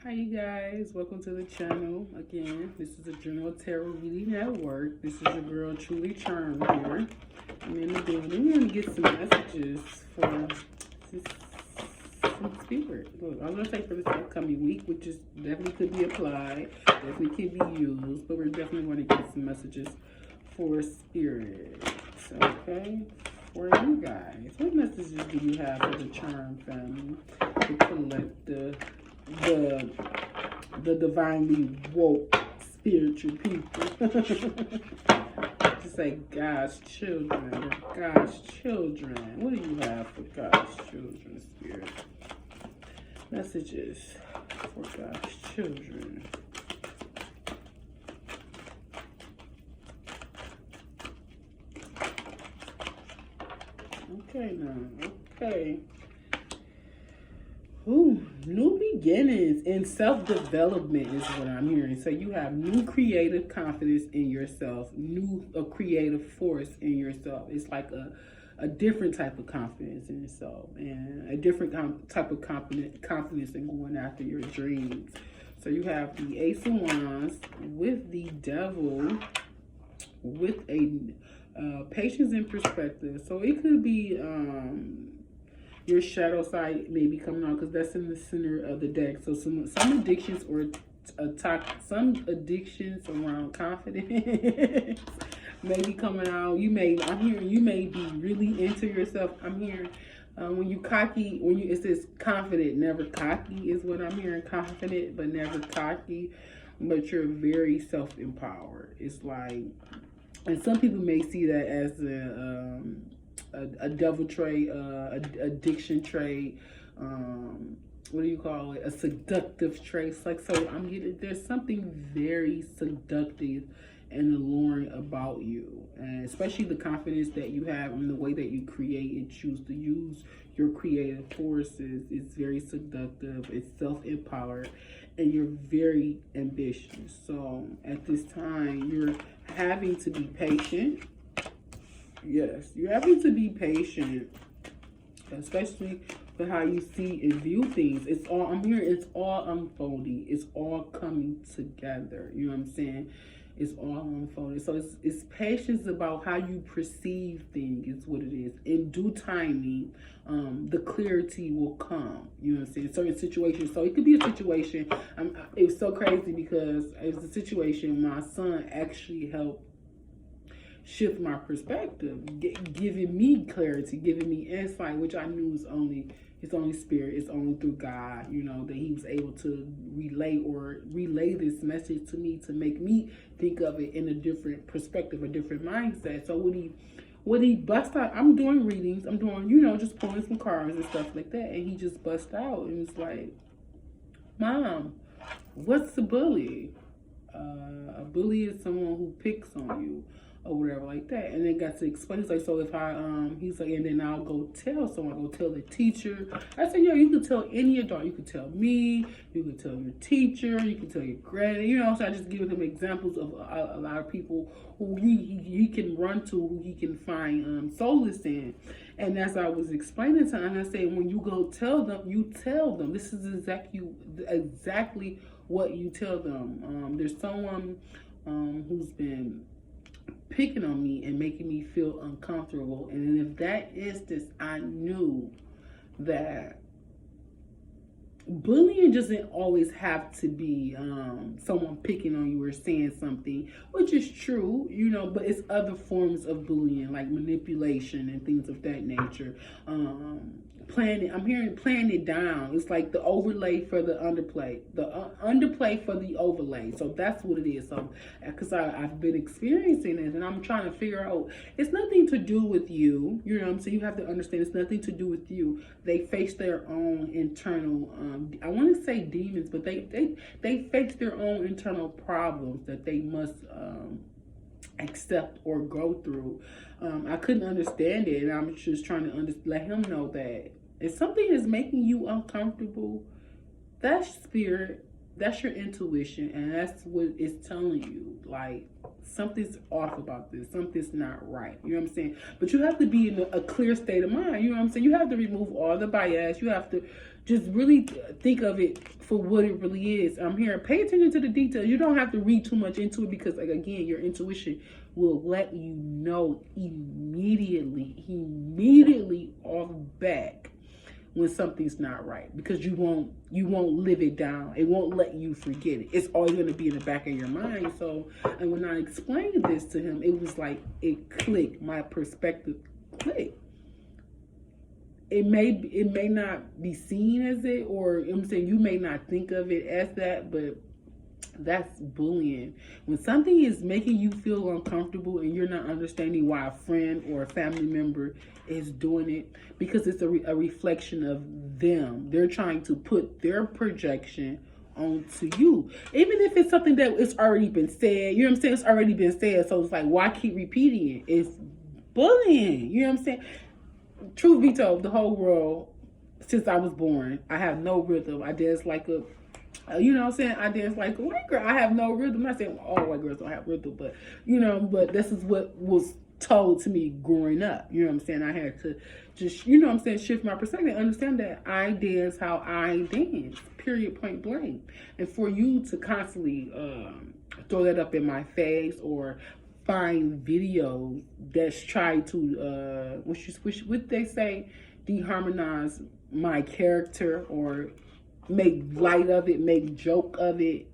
Hi you guys, welcome to the channel. Again, this is a General Tarot Reading Network. This is your girl Truly Charmed here. I'm in the building. We're going to get some messages for some spirit. Look, I'm going to say for this upcoming week, which is definitely could be applied, definitely could be used, but we're definitely going to get some messages for spirit. Okay, for you guys, what messages do you have for the Charm family to collect the divinely woke spiritual people? To say God's children, God's children. What do you have for God's children, spirit? Messages for God's children. Okay now, okay. Ooh, new beginnings and self-development is what I'm hearing. So you have new creative confidence in yourself, a creative force in yourself. It's like a different type of confidence in yourself, and a different type of confidence in going after your dreams. So you have the Ace of Wands with the Devil with a patience and perspective. So it could be your shadow side may be coming out because that's in the center of the deck. So some addictions or some addictions around confidence may be coming out. I'm hearing you may be really into yourself. I'm hearing when you cocky, it says confident, never cocky is what I'm hearing. Confident but never cocky, but you're very self-empowered. It's like, and some people may see that as a devil trait, addiction trait, what do you call it? A seductive trait. It's like, so I'm getting, there's something very seductive and alluring about you, and especially the confidence that you have and the way that you create and choose to use your creative forces is very seductive. It's self-empowered, and you're very ambitious. So at this time, you're having to be patient. Yes, you're having to be patient, especially with how you see and view things. It's all, I'm hearing, it's all unfolding. It's all coming together. You know what I'm saying? It's all unfolding. So it's patience about how you perceive things is what it is. In due timing, the clarity will come. You know what I'm saying? Certain situations. So it could be a situation. It's so crazy because it's a situation my son actually helped shift my perspective, giving me clarity, giving me insight, which I knew is only, it's only spirit, it's only through God, you know, that he was able to relay this message to me to make me think of it in a different perspective, a different mindset. So when he bust out, I'm doing readings, I'm doing, you know, just pulling some cards and stuff like that, and he just bust out and was like, Mom, what's a bully? A bully is someone who picks on you, or whatever like that. And then got to explain, he's like, so if I he's like, and then I'll go tell someone, go tell the teacher. I said, yo, you can tell any adult. You can tell me, you can tell your teacher, you can tell your granny, you know. So I just give him examples of a lot of people who he can run to, who he can find solace in. And as I was explaining to him, I said, when you go tell them, you tell them. This is exactly what you tell them. There's someone who's been picking on me and making me feel uncomfortable, and in that instance I knew that bullying doesn't always have to be someone picking on you or saying something, which is true, you know, but it's other forms of bullying like manipulation and things of that nature. I'm hearing playing it down. It's like the overlay for the underplay, the underplay for the overlay. So that's what it is. So because I've been experiencing it, and I'm trying to figure out, it's nothing to do with you, you know what I'm saying? You have to understand it's nothing to do with you. They face their own internal I want to say demons, but they face their own internal problems that they must accept or go through. I couldn't understand it, and I'm just trying to let him know that if something is making you uncomfortable, that's spirit, that's your intuition, and that's what it's telling you. Like, something's off about this, something's not right. You know what I'm saying? But you have to be in a clear state of mind. You know what I'm saying? You have to remove all the bias. You have to Just really think of it for what it really is. I'm here. Pay attention to the details. You don't have to read too much into it because, like, again, your intuition will let you know immediately off back when something's not right, because you won't live it down. It won't let you forget it. It's always going to be in the back of your mind. So, and when I explained this to him, it was like it clicked. My perspective clicked. It may not be seen as it, or I'm saying you may not think of it as that, but that's bullying. When something is making you feel uncomfortable and you're not understanding why a friend or a family member is doing it, because it's a reflection of them. They're trying to put their projection onto you. Even if it's something that it's already been said, you know what I'm saying? It's already been said. So it's like, why keep repeating it? It's bullying. You know what I'm saying? Truth be told, the whole world, since I was born, I have no rhythm. I dance like a, you know what I'm saying? I dance like a white girl. I have no rhythm. I'm not saying all white girls don't have rhythm, but, you know, but this is what was told to me growing up. You know what I'm saying? I had to just, you know what I'm saying, shift my perspective, understand that I dance how I dance, period, point blank. And for you to constantly throw that up in my face or find videos that's trying to what they say, deharmonize my character or make light of it, make joke of it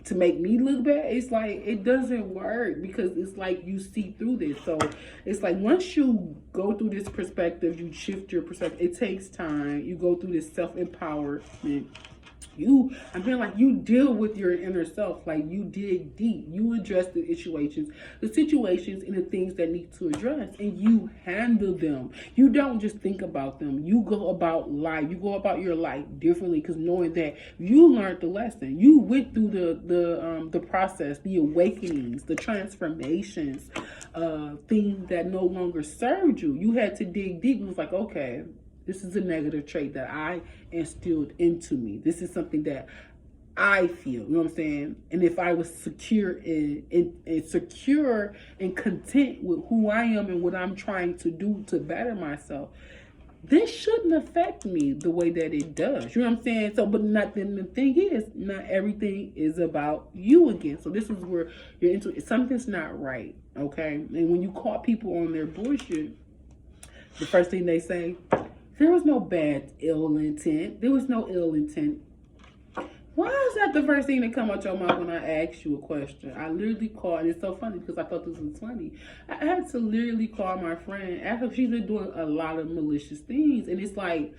to make me look bad, it's like it doesn't work, because it's like you see through this. So it's like once you go through this perspective, you shift your perspective. It takes time. You go through this self-empowerment. I feel like you deal with your inner self, like you dig deep. You address the situations and the things that need to address, and you handle them. You don't just think about them. You go about life. You go about your life differently, because knowing that you learned the lesson, you went through the process, the awakenings, the transformations, things that no longer served you. You had to dig deep. It was like, okay, this is a negative trait that I instilled into me. This is something that I feel, you know what I'm saying? And if I was secure and content with who I am and what I'm trying to do to better myself, this shouldn't affect me the way that it does. You know what I'm saying? So, but the thing is, not everything is about you again. So this is where you're into it. Something's not right, okay? And when you call people on their bullshit, the first thing they say, there was no ill intent. There was no ill intent. Why is that the first thing that come out your mouth when I ask you a question? I literally called, and it's so funny because I thought this was funny. I had to literally call my friend after she's been doing a lot of malicious things. And it's like,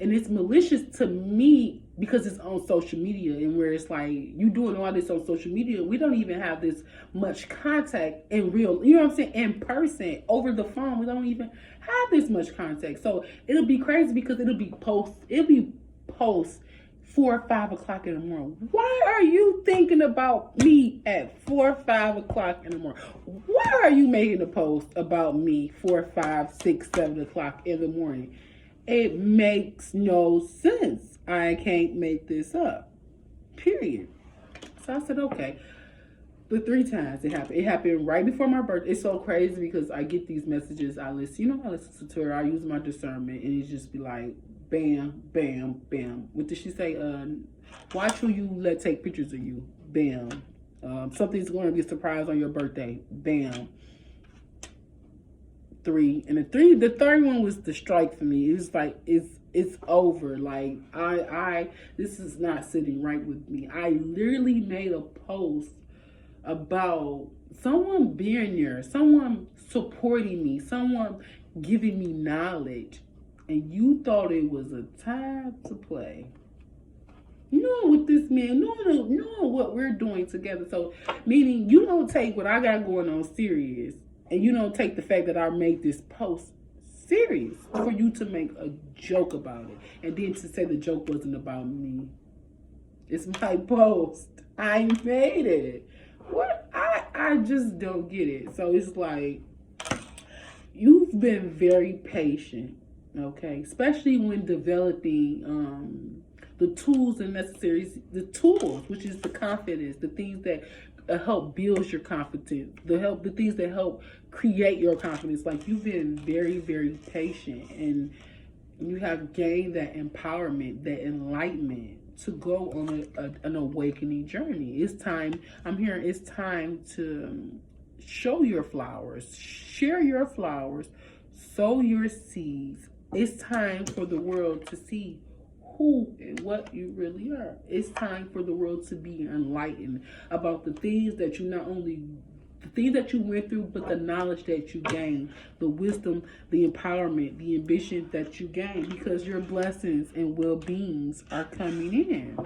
and it's malicious to me because it's on social media, and where it's like, you doing all this on social media, we don't even have this much contact in real, you know what I'm saying, in person, over the phone. We don't even have this much contact. So it'll be crazy because it'll be post 4 or 5 o'clock in the morning. Why are you thinking about me at 4 or 5 o'clock in the morning? Why are you making a post about me 4, 5, 6, 7 o'clock in the morning? It makes no sense. I can't make this up. Period. So I said, okay. But 3 times it happened. It happened right before my birthday. It's so crazy because I get these messages. I listen to her. I use my discernment, and it just be like, bam, bam, bam. What did she say? Watch who you take pictures of you. Bam. Something's going to be a surprise on your birthday. Bam. 3. And the third one was the strike for me. It was like, it's over. Like, this is not sitting right with me. I literally made a post about someone being there, someone supporting me, someone giving me knowledge, and you thought it was a time to play. Knowing with this man, knowing what we're doing together. So, meaning you don't take what I got going on serious, and you don't take the fact that I made this post serious for you to make a joke about it, and then to say the joke wasn't about me. It's my post. I made it. What? I just don't get it. So it's like, you've been very patient, okay? Especially when developing the tools and the tools, which is the confidence, the things that help build your confidence, the things that help create your confidence. Like, you've been very, very patient, and You have gained that empowerment, that enlightenment to go on an awakening journey. It's time, I'm hearing it's time to show your flowers, share your flowers, sow your seeds. It's time for the world to see who and what you really are. It's time for the world to be enlightened about the things that you not only the things that you went through, but the knowledge that you gained, the wisdom, the empowerment, the ambition that you gained, because your blessings and well-beings are coming in.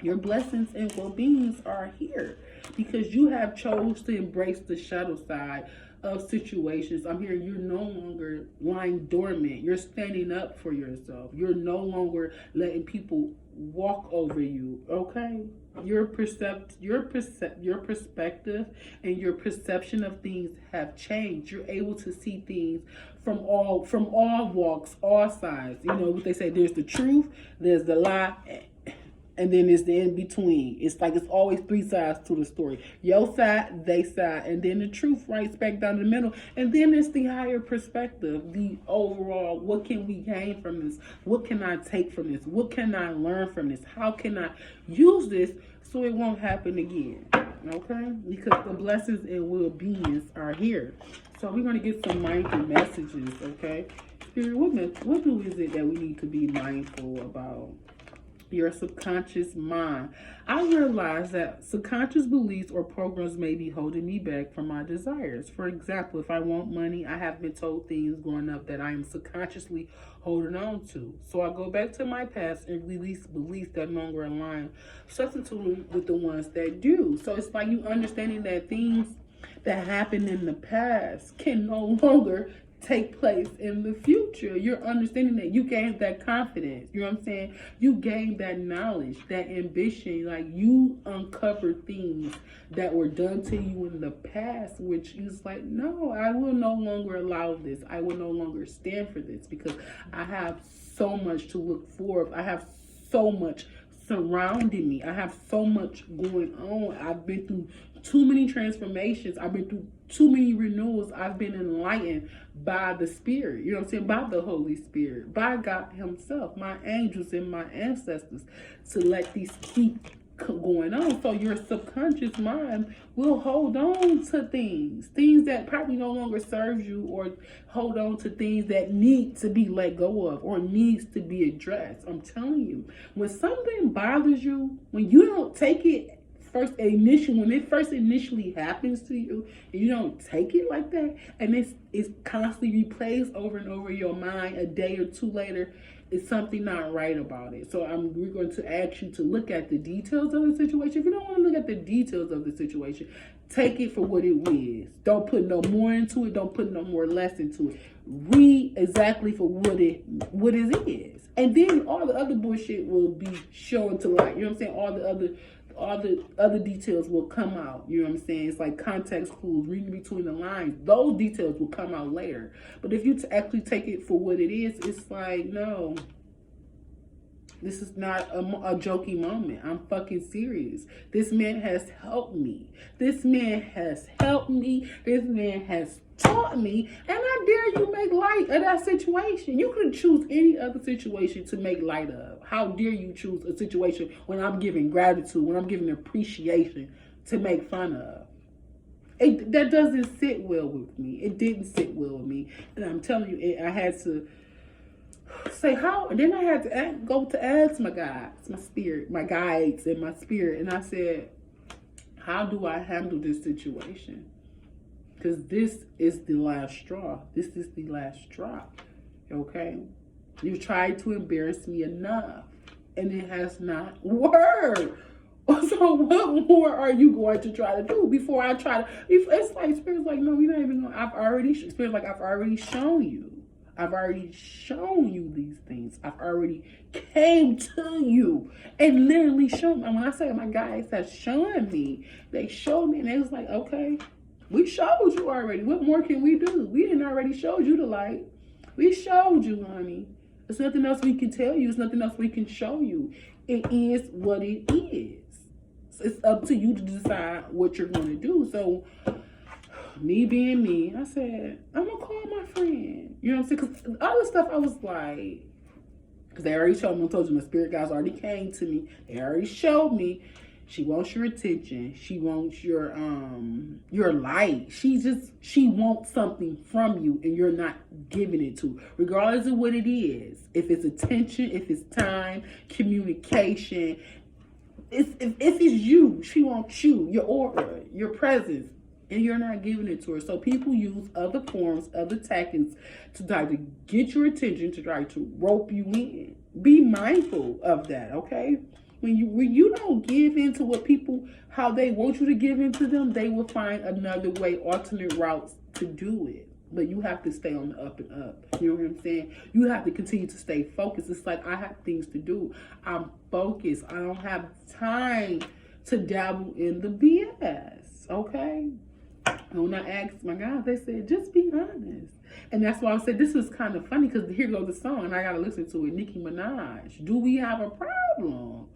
Your blessings and well-beings are here because you have chose to embrace the shadow side of situations. I'm hearing you're no longer lying dormant. You're standing up for yourself. You're no longer letting people walk over you. Okay? Your perspective and your perception of things have changed. You're able to see things from all walks, all sides. You know what they say, there's the truth, there's the lie, and then it's the in between. It's like it's always three sides to the story. Your side, they side, and then the truth right back down the middle. And then it's the higher perspective, the overall, what can we gain from this? What can I take from this? What can I learn from this? How can I use this so it won't happen again? Okay? Because the blessings and well-beings are here. So we're going to get some mindful messages, okay? Spirit, what is it that we need to be mindful about? Your subconscious mind. I realize that subconscious beliefs or programs may be holding me back from my desires. For example, if I want money, I have been told things growing up that I am subconsciously holding on to. So I go back to my past and release beliefs that no longer align, substituting with the ones that do. So it's like you understanding that things that happened in the past can no longer take place in the future. You're understanding that you gained that confidence. You know what I'm saying? You gained that knowledge, that ambition. Like you uncovered things that were done to you in the past, which is like, no, I will no longer allow this. I will no longer stand for this because I have so much to look for. I have so much surrounding me. I have so much going on. I've been through too many transformations. I've been through too many renewals. I've been enlightened by the Spirit, you know what I'm saying, by the Holy Spirit, by God himself, my angels and my ancestors, to let these keep going on. So your subconscious mind will hold on to things that probably no longer serve you, or hold on to things that need to be let go of or needs to be addressed. I'm telling you, when something bothers you, when you don't take it when it first initially happens to you and you don't take it like that, and it's constantly replays over and over in your mind, a day or two later, it's something not right about it. So we're going to ask you to look at the details of the situation. If you don't want to look at the details of the situation, take it for what it is. Don't put no more into it. Don't put no more less into it. Read exactly for what it is. And then all the other bullshit will be shown to light. You know what I'm saying? All the other details will come out. You know what I'm saying? It's like context clues, reading between the lines. Those details will come out later. But if you actually take it for what it is, it's like, no, this is not a joking moment. I'm fucking serious. This man has helped me. This man has helped me. This man has taught me. And I dare you make light of that situation. You could choose any other situation to make light of. How dare you choose a situation when I'm giving gratitude, when I'm giving appreciation to make fun of? That doesn't sit well with me. It didn't sit well with me. And I'm telling you, I had to say how, and then I had to go to ask my guides, my spirit, my guides and my spirit. And I said, how do I handle this situation? Because this is the last straw. This is the last straw. Okay? You tried to embarrass me enough, and it has not worked. So what more are you going to try to do before I try to? It's like Spirit's like, no, we're not even going. I've already shown you. I've already shown you these things. I've already came to you and literally shown. And when I say my guys have shown me, they showed me, and they was like, okay, we showed you already. What more can we do? We didn't already show you the light. We showed you, honey. There's nothing else we can tell you. There's nothing else we can show you. It is what it is. So it's up to you to decide what you're going to do. So me being me, I said, I'm going to call my friend. You know what I'm saying? Because other stuff, I was like, Because they already showed me, I told you, my spirit guides already came to me. They already showed me. She wants your attention. She wants your light. She wants something from you and you're not giving it to her, regardless of what it is. If it's attention, if it's time, communication. If it's you, she wants you, your aura, your presence, and you're not giving it to her. So people use other forms, other tactics to try to get your attention, to try to rope you in. Be mindful of that, okay? When you don't give into what people, how they want you to give into them, they will find another way, alternate routes to do it. But you have to stay on the up and up. You know what I'm saying? You have to continue to stay focused. It's like I have things to do. I'm focused. I don't have time to dabble in the BS, okay? When I asked my guys, they said, just be honest. And that's why I said this is kind of funny, because here goes the song and I got to listen to it. Nicki Minaj, do we have a problem?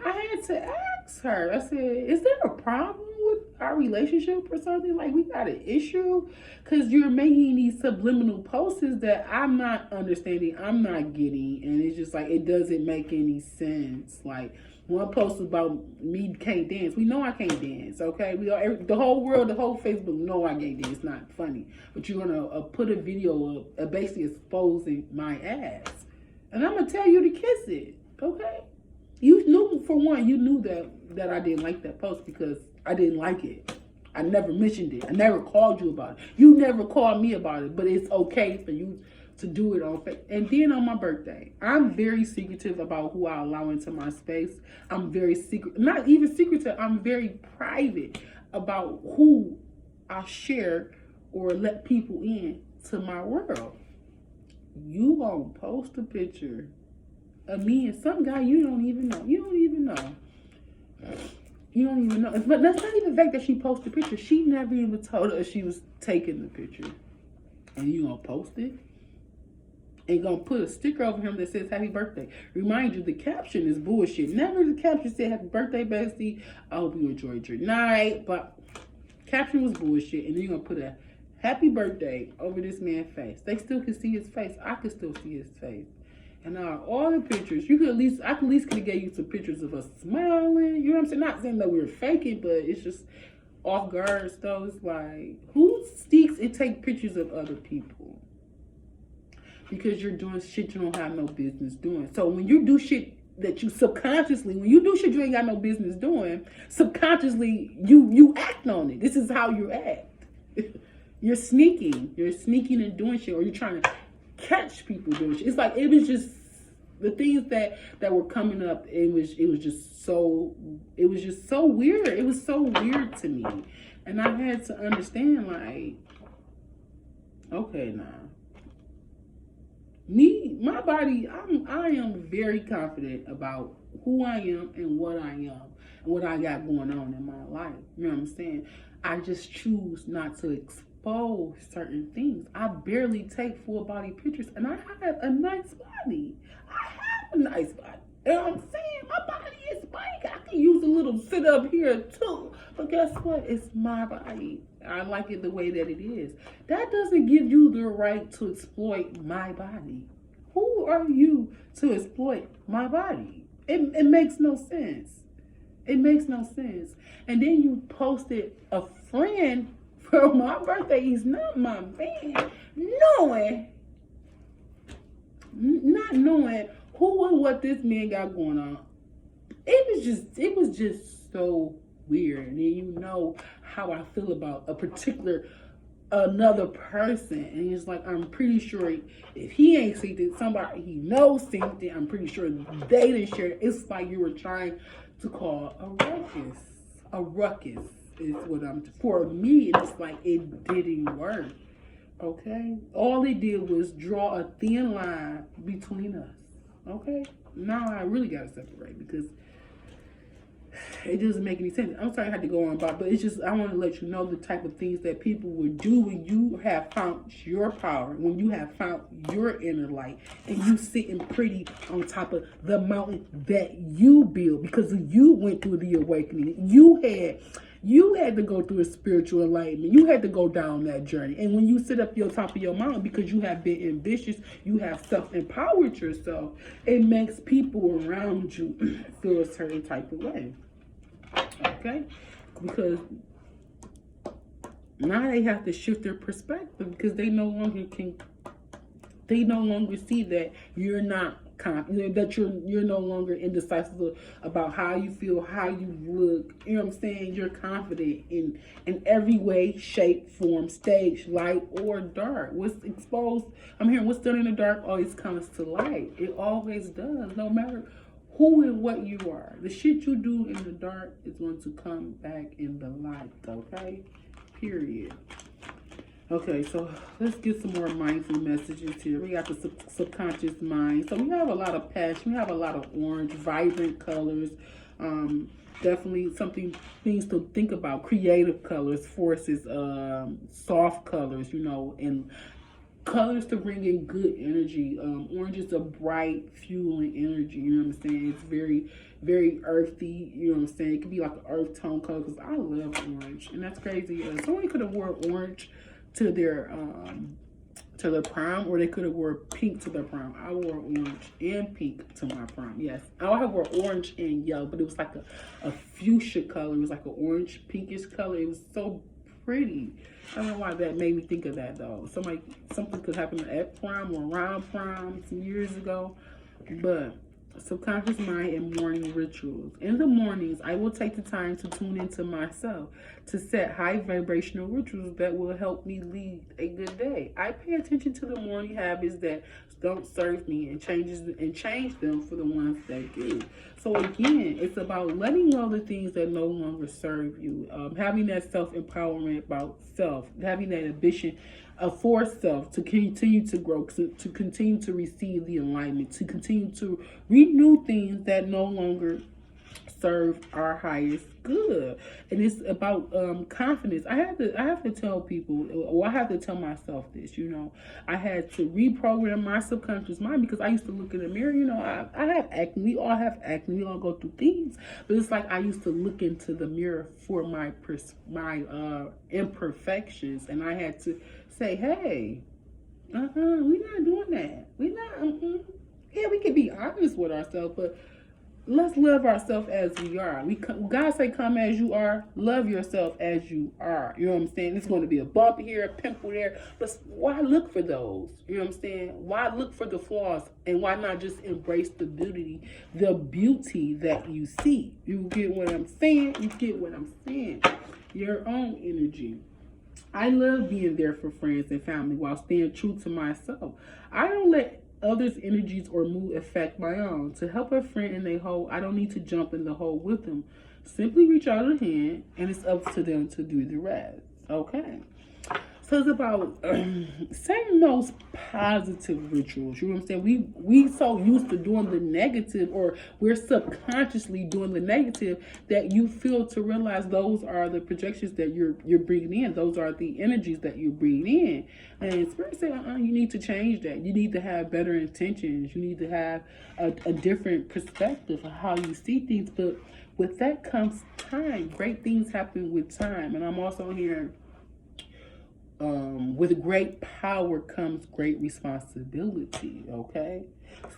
I had to ask her. I said, is there a problem with our relationship or something? Like, we got an issue? Because you're making these subliminal posts that I'm not understanding, I'm not getting. And it's just like, it doesn't make any sense. Like, one post about me can't dance. We know I can't dance, okay? The whole world, the whole Facebook know I can't dance. It's not funny. But you're going to put a video of basically exposing my ass. And I'm going to tell you to kiss it, okay? You knew, for one, you knew that I didn't like that post because I didn't like it. I never mentioned it. I never called you about it. You never called me about it, but it's okay for you to do it on Facebook. And then on my birthday, I'm very secretive about who I allow into my space. I'm very secret, not even secretive, I'm very private about who I share or let people in to my world. You gonna post a picture of me and some guy you don't even know. You don't even know. You don't even know. But that's not even the fact that she posted the picture. She never even told us she was taking the picture. And you gonna post it? And gonna put a sticker over him that says happy birthday. Remind you, the caption is bullshit. Never the caption said happy birthday, bestie. I hope you enjoyed your night. But caption was bullshit. And then you're gonna put a happy birthday over this man's face. They still can see his face. I can still see his face. And now all the pictures, I at least could have gave you some pictures of us smiling. You know what I'm saying? Not saying that we were faking, but it's just off guard stuff. It's like, who seeks and take pictures of other people? Because you're doing shit you don't have no business doing. So when you do shit that you subconsciously, when you do shit you ain't got no business doing, subconsciously you act on it. This is how you act. You're sneaking and doing shit, or you're trying to catch people doing shit. It's like, it was just the things that were coming up. It was just so weird. It was so weird to me, and I had to understand, like, okay, now my body, I am very confident about who I am and what I am and what I got going on in my life. You know what I'm saying? I just choose not to expose certain things. I barely take full body pictures, and I have a nice body. I have a nice body. You know what I'm saying? My body is big. I can use a little sit up here too. But guess what? It's my body. I like it the way that it is. That doesn't give you the right to exploit my body. Who are you to exploit my body? It makes no sense. It makes no sense. And then you posted a friend for my birthday. He's not my man. Not knowing who and what this man got going on. It was just so weird. And you know how I feel about another person. And it's like, I'm pretty sure if he ain't seen it, somebody he knows seen it, I'm pretty sure they didn't share it. It's like you were trying to call a ruckus. A ruckus is what for me, it's like it didn't work. Okay? All it did was draw a thin line between us. Okay? Now I really gotta separate because it doesn't make any sense. I'm sorry I had to go on about, but it's just, I want to let you know the type of things that people would do when you have found your power, when you have found your inner light, and you sitting pretty on top of the mountain that you build because you went through the awakening. You had to go through a spiritual enlightenment. You had to go down that journey. And when you sit up your top of your mountain, because you have been ambitious, you have self-empowered yourself, it makes people around you feel a certain type of way. Okay? Because now they have to shift their perspective, because they no longer see that you're not confident, that you're no longer indecisive about how you feel, how you look. You know what I'm saying? You're confident in every way, shape, form, stage, light or dark. What's exposed, I'm hearing what's done in the dark always comes to light. It always does, no matter who and what you are. The shit you do in the dark is going to come back in the light, okay? Period. Okay, so let's get some more mindful messages here. We got the subconscious mind. So we have a lot of passion. We have a lot of orange, vibrant colors. Definitely things to think about. Creative colors, forces, soft colors, you know, and colors to bring in good energy. Orange is a bright, fueling energy. You know what I'm saying? It's very, very earthy. You know what I'm saying? It could be like an earth tone color, because I love orange, and that's crazy. Someone could have worn orange to their prom, or they could have wore pink to their prom. I wore orange and pink to my prom. Yes, I wore orange and yellow, but it was like a fuchsia color. It was like an orange pinkish color. It was so pretty. I don't know why that made me think of that though. Something could happen at prom or around prom some years ago. But subconscious mind and morning rituals. In the mornings, I will take the time to tune into myself, to set high vibrational rituals that will help me lead a good day. I pay attention to the morning habits that don't serve me and change them for the ones that do. So again, it's about letting go of the things that no longer serve you, having that self-empowerment about self, having that ambition for self to continue to grow, to continue to receive the enlightenment, to continue to renew things that no longer serve our highest good. And it's about confidence. I have to tell people, or I have to tell myself this, you know. I had to reprogram my subconscious mind, because I used to look in the mirror, you know. I have acne. We all have acne. We all go through things. But it's like I used to look into the mirror for my imperfections, and I had to say, hey, we're not doing that. We're not. Yeah, we can be honest with ourselves, but let's love ourselves as we are. God say, come as you are. Love yourself as you are. You know what I'm saying? It's going to be a bump here, a pimple there. But why look for those? You know what I'm saying? Why look for the flaws? And why not just embrace the beauty that you see? You get what I'm saying? You get what I'm saying? Your own energy. I love being there for friends and family while staying true to myself. I don't let others' energies or mood affect my own. To help a friend in their hole, I don't need to jump in the hole with them. Simply reach out a hand, and it's up to them to do the rest. Okay. So it's about setting those positive rituals. You know what I'm saying? We so used to doing the negative, or we're subconsciously doing the negative, that you feel to realize those are the projections that you're bringing in. Those are the energies that you're bringing in. And Spirit said, you need to change that. You need to have better intentions. You need to have a different perspective of how you see things. But with that comes time. Great things happen with time. And I'm also hearing, with great power comes great responsibility. Okay,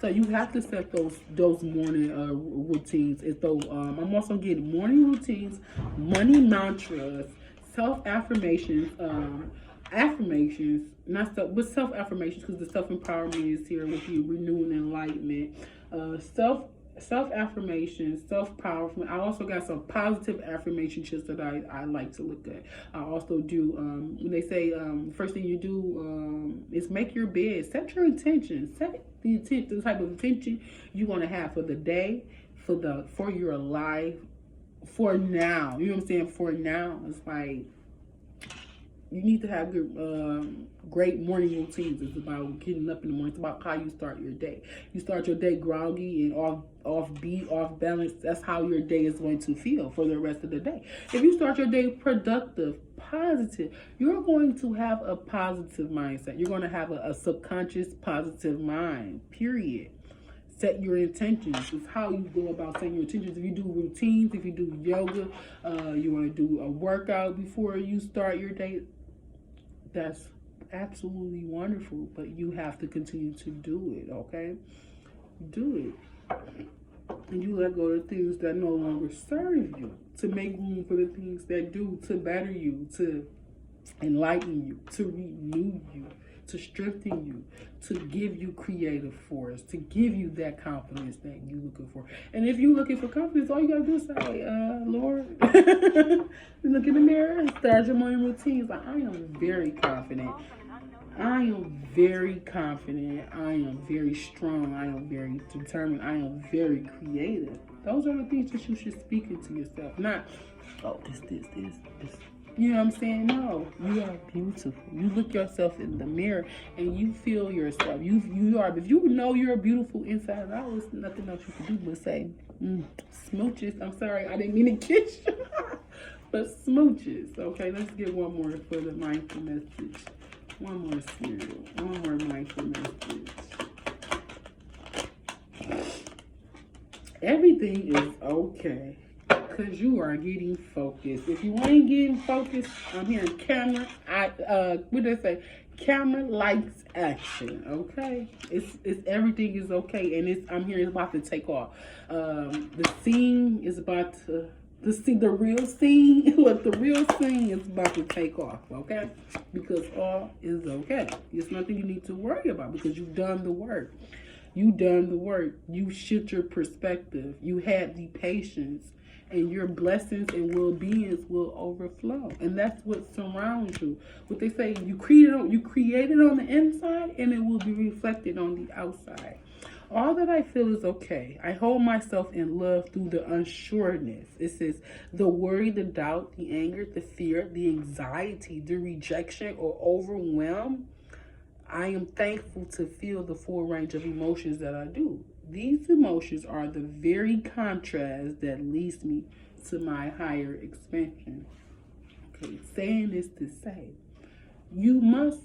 so you have to set those morning routines. It's those I'm also getting morning routines, money mantras, self affirmations, self affirmations, because the self empowerment is here with you, renewing enlightenment, self affirmations, self power. I also got some positive affirmation sheets that I like to look at. I also do when they say first thing you do is make your bed, set your intention, set the type of intention you want to have for the day, for your life, for now. You know what I'm saying? For now, it's like you need to have good, great morning routines. It's about getting up in the morning. It's about how you start your day. You start your day groggy and off beat, off balance. That's how your day is going to feel for the rest of the day. If you start your day productive, positive, you're going to have a positive mindset. You're going to have a subconscious positive mind, period. set your intentions. It's how you go about setting your intentions. If you do routines, if you do yoga, you want to do a workout before you start your day, that's absolutely wonderful. But you have to continue to do it, okay? Do it. And you let go of the things that no longer serve you, to make room for the things that do, to better you, to enlighten you, to renew you, to strengthen you, to give you creative force, to give you that confidence that you're looking for. And if you're looking for confidence, all you gotta do is say, Lord, look in the mirror and start your morning routines. Like, I am very confident. I am very confident. I am very strong. I am very determined. I am very creative. Those are the things that you should speak into yourself. Not, oh, this. You know what I'm saying? No, you are beautiful. You look yourself in the mirror and you feel yourself. You are. If you know you're beautiful inside and out, there's nothing else you can do but say, smooches. I'm sorry, I didn't mean to kiss you. But smooches. Okay, let's get one more for the mindful message. One more cereal. One more mindful message. Everything is okay because you are getting focused. If you ain't getting focused, I'm hearing camera. What did I say? Camera, lights, action. Okay, it's everything is okay, and I'm hearing it's about to take off. The scene is about to. The real scene, look, the real scene is about to take off, okay? Because all is okay. There's nothing you need to worry about because you've done the work. You done the work. You shift your perspective. You had the patience, and your blessings and well-beings will overflow. And that's what surrounds you. What they say, you created on the inside, and it will be reflected on the outside. All that I feel is okay. I hold myself in love through the unsureness. It says the worry, the doubt, the anger, the fear, the anxiety, the rejection, or overwhelm. I am thankful to feel the full range of emotions that I do. These emotions are the very contrast that leads me to my higher expansion. Okay, saying this to say, you must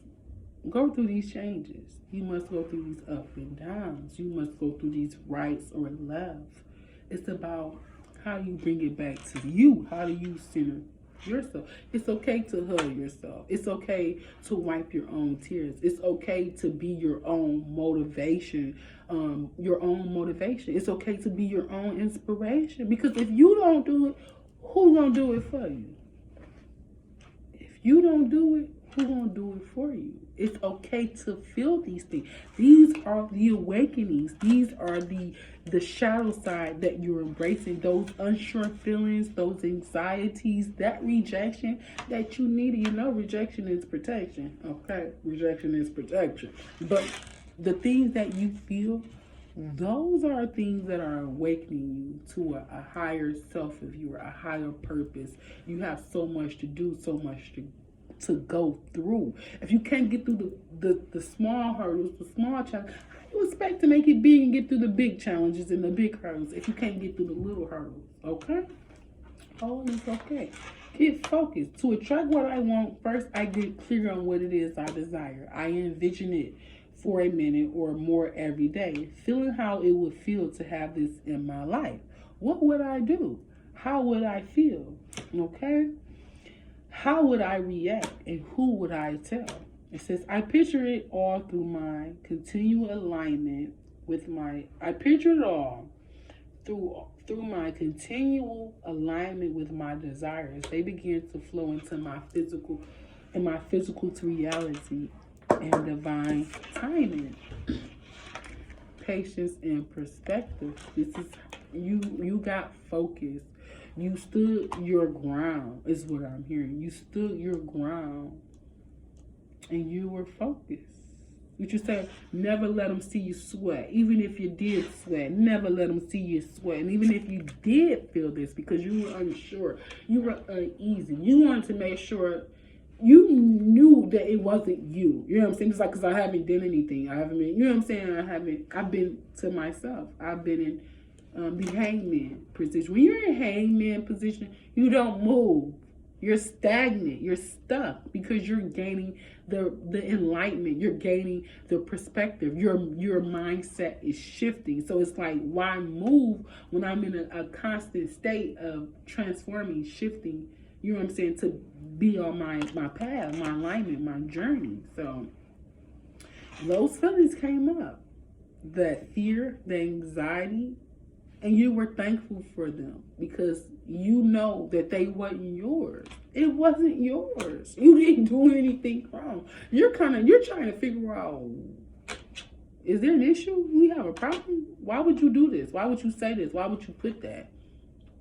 go through these changes. You must go through these ups and downs. You must go through these rights or lefts. It's about how you bring it back to you. How do you center yourself? It's okay to hug yourself. It's okay to wipe your own tears. It's okay to be your own motivation. It's okay to be your own inspiration. Because if you don't do it, who's gonna do it for you? If you don't do it, who's gonna do it for you? It's okay to feel these things. These are the awakenings. These are the shadow side that you're embracing. Those unsure feelings, those anxieties, that rejection that you need. You know, rejection is protection. Okay, rejection is protection. But the things that you feel, those are things that are awakening you to a higher self of you, a higher purpose. You have so much to do, so much to go through. If you can't get through the small hurdles, the small challenges, how do you expect to make it big and get through the big challenges and the big hurdles if you can't get through the little hurdles? Okay? All is okay. Get focused. To attract what I want, first I get clear on what it is I desire. I envision it for a minute or more every day, feeling how it would feel to have this in my life. What would I do? How would I feel? Okay? How would I react and who would I tell? It says, I picture it all through my continual alignment with my, I picture it all through my continual alignment with my desires. They begin to flow into my physical to reality and divine timing. Patience and perspective. This is, you got focus. You stood your ground, is what I'm hearing. You stood your ground and you were focused. You should say, never let them see you sweat. Even if you did sweat, never let them see you sweat. And even if you did feel this because you were unsure, you were uneasy, you wanted to make sure you knew that it wasn't you. You know what I'm saying? It's like, because I haven't done anything. I haven't been, you know what I'm saying? I've been to myself. I've been in the hangman position. When you're in hangman position, you don't move. You're stagnant. You're stuck because you're gaining the enlightenment. You're gaining the perspective. Your mindset is shifting. So it's like, why move when I'm in a constant state of transforming, shifting, you know what I'm saying, to be on my path, my alignment, my journey. So those feelings came up. That fear, the anxiety, and you were thankful for them because you know that they wasn't yours. It wasn't yours. You didn't do anything wrong. You're trying to figure out, is there an issue? We have a problem? Why would you do this? Why would you say this? Why would you put that?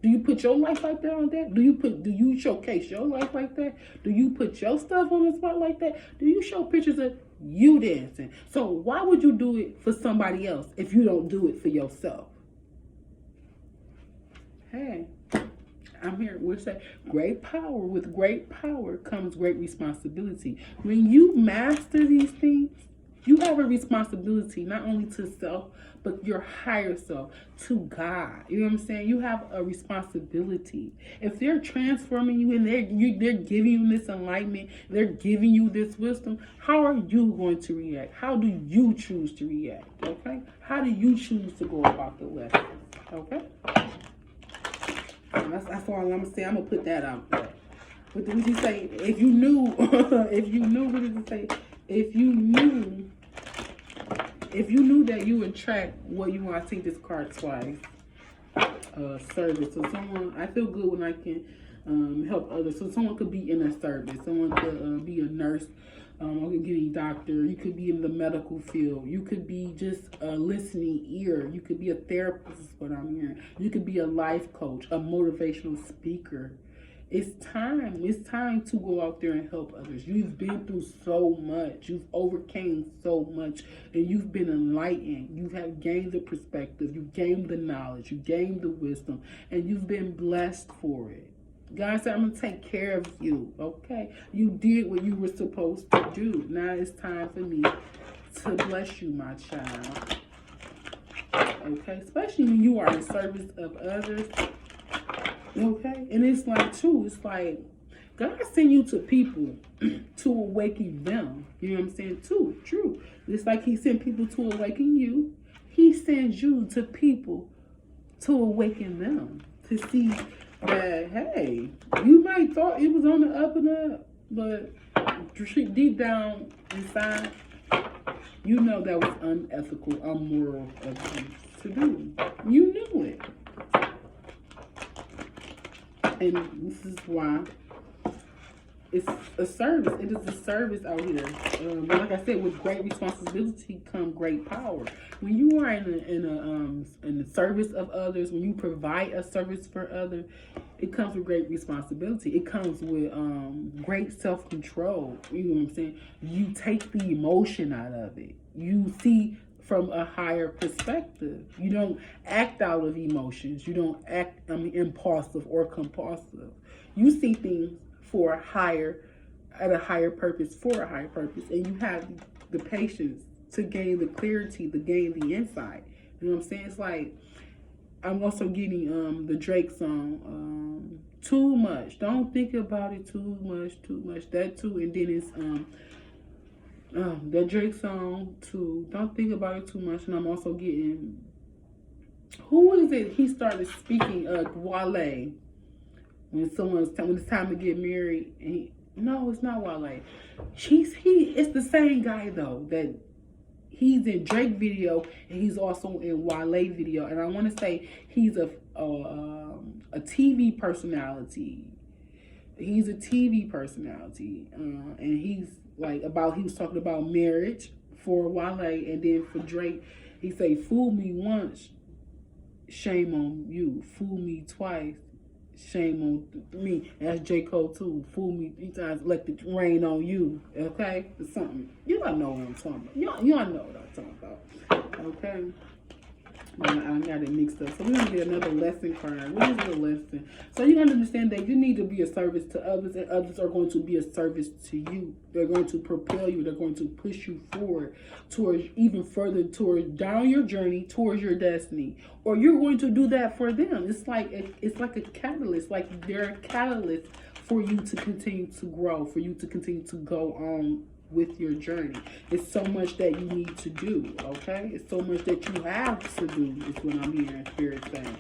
Do you put your life like that on that? Do you showcase your life like that? Do you put your stuff on the spot like that? Do you show pictures of you dancing? So why would you do it for somebody else if you don't do it for yourself? Hey, I'm here. We'll say great power. With great power comes great responsibility. When you master these things, you have a responsibility not only to self, but your higher self, to God. You know what I'm saying? You have a responsibility. If they're transforming you and they're giving you this enlightenment, they're giving you this wisdom, how are you going to react? How do you choose to react? Okay? How do you choose to go about the lesson? Okay? That's all I'm gonna say. I'm gonna put that out there. What did you say? If you knew, what did you say? If you knew that you attract what you want, I take this card twice. Service. So someone, I feel good when I can help others. So someone could be in a service. Someone could be a nurse. Or could be a doctor. You could be in the medical field. You could be just a listening ear. You could be a therapist, is what I'm hearing. You could be a life coach, a motivational speaker. It's time to go out there and help others. You've been through so much. You've overcame so much. And you've been enlightened. You have gained the perspective. You've gained the knowledge. You've gained the wisdom. And you've been blessed for it. God said, I'm going to take care of you, okay? You did what you were supposed to do. Now it's time for me to bless you, my child. Okay? Especially when you are in service of others. Okay? And it's like, too, it's like, God sent you to people to awaken them. You know what I'm saying? Too, true. It's like he sent people to awaken you. He sends you to people to awaken them. To see that, hey, you might thought it was on the up and up, but deep down inside, you know that was unethical, immoral of you to do. You knew it. And this is why it's a service. It is a service out here. But like I said, with great responsibility come great power. When you are in the service of others, when you provide a service for others, it comes with great responsibility. It comes with great self-control. You know what I'm saying? You take the emotion out of it. You see from a higher perspective. You don't act out of emotions. You don't act impulsive or compulsive. You see things for a higher purpose, and you have the patience to gain the clarity, to gain the insight. You know what I'm saying? It's like, I'm also getting the Drake song, Too Much. Don't think about it too much. That too, and then it's that Drake song too. Don't think about it too much. And I'm also getting, who is it? He started speaking Wale. When it's time to get married, and no, it's not Wale. It's the same guy though, that he's in Drake video and he's also in Wale video, and I want to say he's a TV personality. He's a TV personality, and he's like he was talking about marriage for Wale, and then for Drake, he say, "Fool me once, shame on you. Fool me twice, shame on me." That's J. Cole too. Fool me 3 times, let it rain on you. Okay? It's something. Y'all know what I'm talking about. Y'all know what I'm talking about. Okay? I got it mixed up. So we're going to get another lesson card. What is the lesson? So you're going to understand that you need to be a service to others, and others are going to be a service to you. They're going to propel you. They're going to push you forward towards even further, towards down your journey, towards your destiny. Or you're going to do that for them. It's like a catalyst. Like they're a catalyst for you to continue to grow, for you to continue to go on with your journey. It's so much that you need to do, okay? It's so much that you have to do, is what I'm hearing Spirit saying.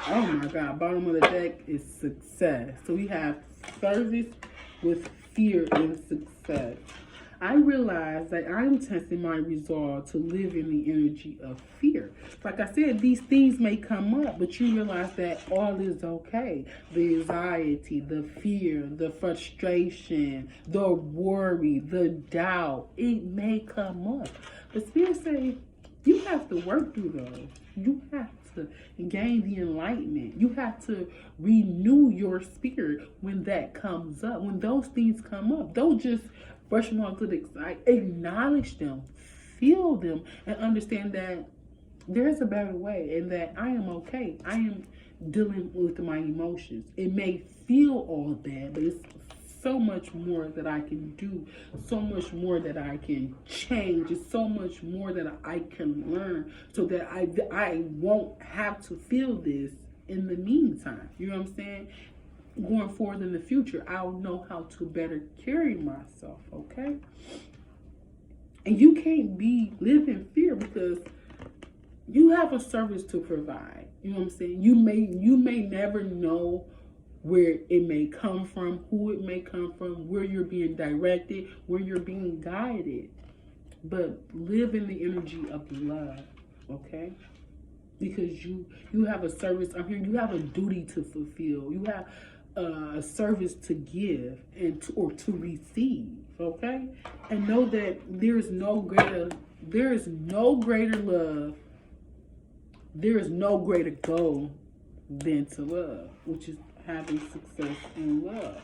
Oh my God, bottom of the deck is success. So we have service with fear and success. I realize that I'm testing my resolve to live in the energy of fear. Like I said, these things may come up, but you realize that all is okay. The anxiety, the fear, the frustration, the worry, the doubt, it may come up. But Spirit say, you have to work through those. You have to gain the enlightenment. You have to renew your spirit when that comes up. When those things come up, don't just brush them off to the side. Acknowledge them, feel them, and understand that there's a better way and that I am okay. I am dealing with my emotions. It may feel all bad, but it's so much more that I can do, so much more that I can change. It's so much more that I can learn so that I won't have to feel this in the meantime. You know what I'm saying? Going forward in the future, I'll know how to better carry myself, okay? And you can't live in fear because you have a service to provide. You know what I'm saying? You may never know where it may come from, who it may come from, where you're being directed, where you're being guided. But live in the energy of love, okay? Because you have a service. I'm here. You have a duty to fulfill. You have a service to give or to receive, okay? And know that there is no greater love. There is no greater goal than to love, which is having success in love.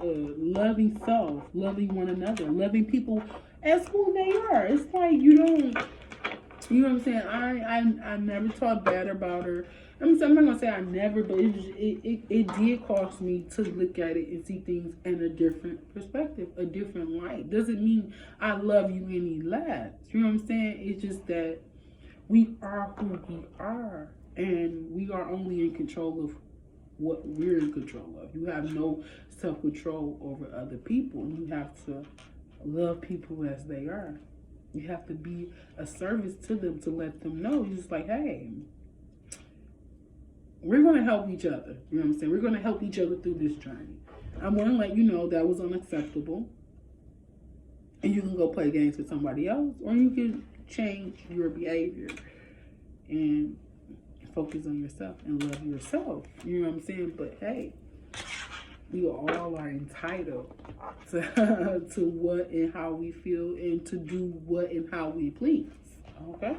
Loving self, loving one another, loving people as who they are. It's like you know what I'm saying? I never talk bad about her. I'm not gonna say I never, but it did cause me to look at it and see things in a different perspective, a different light. Doesn't mean I love you any less. You know what I'm saying? It's just that we are who we are, and we are only in control of what we're in control of. You have no self-control over other people. You have to love people as they are. You have to be a service to them to let them know. You're just like, hey, we're going to help each other. You know what I'm saying? We're going to help each other through this journey. I want to let you know that was unacceptable. And you can go play games with somebody else, or you can change your behavior and focus on yourself and love yourself. You know what I'm saying? But hey, we all are entitled to what and how we feel and to do what and how we please. Okay?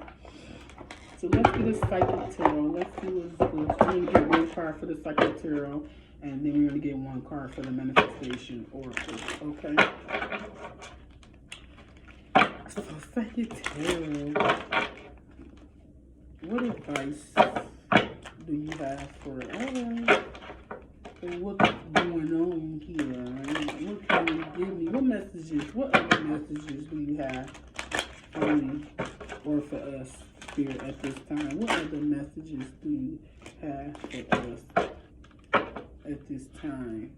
So let's get a psychic tarot. Let's do this. We're going to get one card for the psychic tarot, and then we're going to get one card for the manifestation oracle. Okay? So psychic tarot, what advice do you have for what's going on here? What can you give me? What messages? What other messages do you have for me or for us here at this time? What other messages do you have for us at this time?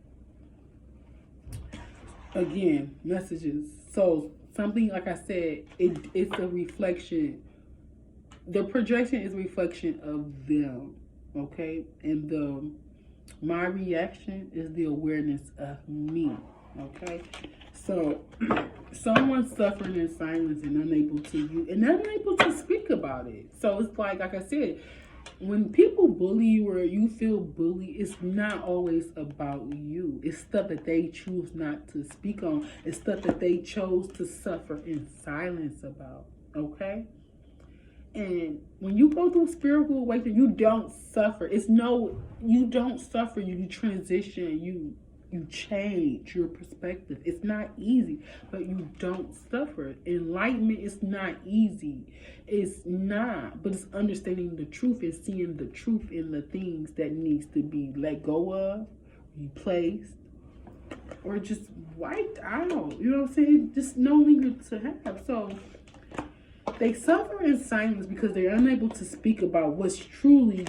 Again, messages. So something, like I said, it's a reflection. The projection is a reflection of them, okay? And my reaction is the awareness of me, okay? So someone's suffering in silence and unable to speak about it. So it's like I said, when people bully you or you feel bullied, it's not always about you. It's stuff that they choose not to speak on. It's stuff that they chose to suffer in silence about, okay? And when you go through spiritual awakening, you don't suffer. You don't suffer. You transition. You change your perspective. It's not easy, but you don't suffer. Enlightenment is not easy. It's not, but it's understanding the truth and seeing the truth in the things that needs to be let go of, replaced, or just wiped out. You know what I'm saying? Just no longer to have. So They suffer in silence because they're unable to speak about what's truly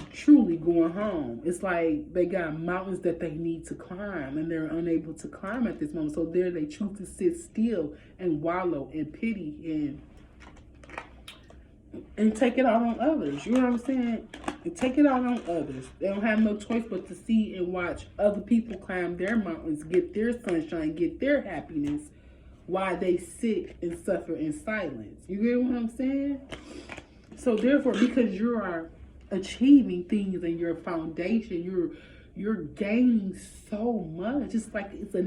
going on. It's like they got mountains that they need to climb, and they're unable to climb at this moment. So there they choose to sit still and wallow in pity and take it out on others. You know what I'm saying? And take it out on others. They don't have no choice but to see and watch other people climb their mountains, get their sunshine, get their happiness, while they sit and suffer in silence. You get what I'm saying? So therefore, because you are achieving things in your foundation, you're gaining so much. It's like it's a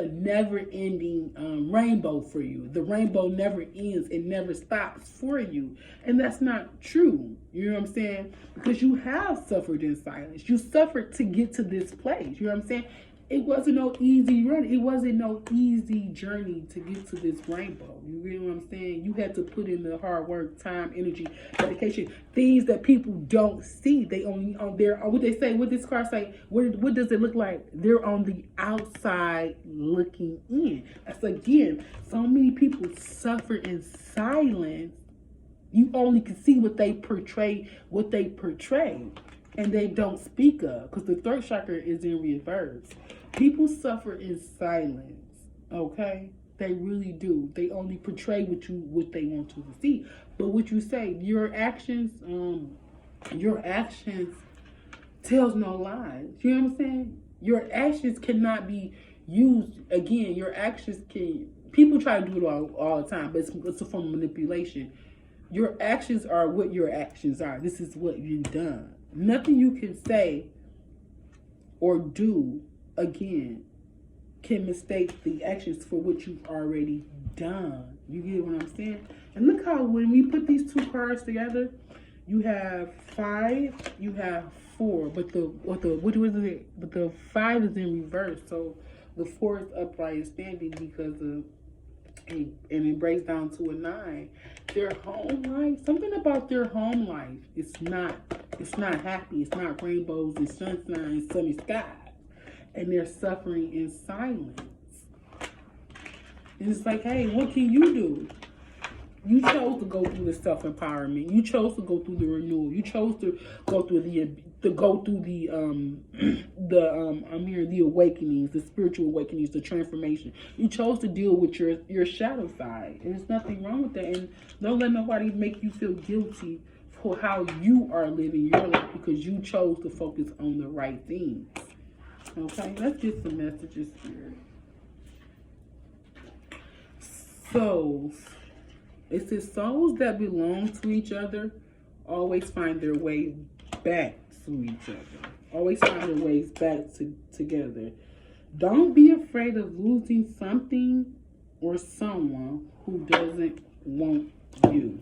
never-ending rainbow for you. The rainbow never ends. It never stops for you. And that's not true. You know what I'm saying? Because you have suffered in silence. You suffered to get to this place. You know what I'm saying? It wasn't no easy run. It wasn't no easy journey to get to this rainbow. You get what I'm saying? You had to put in the hard work, time, energy, dedication, things that people don't see. They only on their, what they say, what this card say, what does it look like? They're on the outside looking in. That's again, so many people suffer in silence. You only can see what they portray, and they don't speak of, because the third chakra is in reverse. People suffer in silence, okay? They really do. They only portray what they want to see. But what you say, your actions tells no lies. You know what I'm saying? Your actions cannot be used again. Your actions can. People try to do it all the time, but it's a form of manipulation. Your actions are what your actions are. This is what you've done. Nothing you can say or do again can mistake the actions for what you've already done. You get what I'm saying? And look how when we put these two cards together, you have 5, you have 4, but the 5 is in reverse. So the 4 is upright and standing because of, and it breaks down to a 9. Their home life, something about their home life, it's not happy. It's not rainbows and sunshine, sunny skies. And they're suffering in silence. And it's like, hey, what can you do? You chose to go through the self-empowerment. You chose to go through the renewal. You chose to go through the awakenings, the spiritual awakenings, the transformation. You chose to deal with your shadow side. And there's nothing wrong with that. And don't let nobody make you feel guilty for how you are living your life, because you chose to focus on the right things. Okay, let's get some messages here. So it says souls that belong to each other always find their way back to each other. Always find their ways back together. Don't be afraid of losing something or someone who doesn't want you.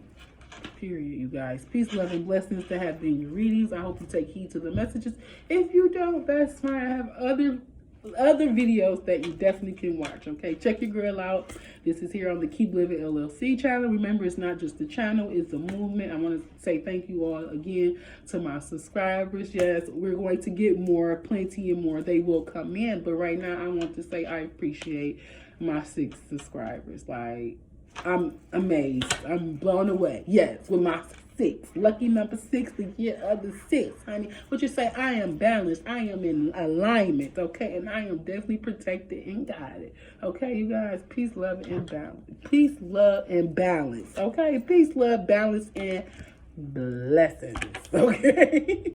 Period, you guys. Peace, love, and blessings to have been your readings. I hope you take heed to the messages. If you don't, that's fine. I have other videos that you definitely can watch. Okay, check your girl out. This is here on the Keep Living LLC channel. Remember, it's not just the channel, it's a movement. I want to say thank you all again to my subscribers. Yes, we're going to get more, plenty and more. They will come in, but right now I want to say I appreciate my 6 subscribers. Like, I'm amazed. I'm blown away. Yes, with my 6. Lucky number 6 to get other 6, honey. What you say? I am balanced. I am in alignment, okay? And I am definitely protected and guided. Okay, you guys? Peace, love, and balance. Peace, love, and balance. Okay? Peace, love, balance, and blessings. Okay?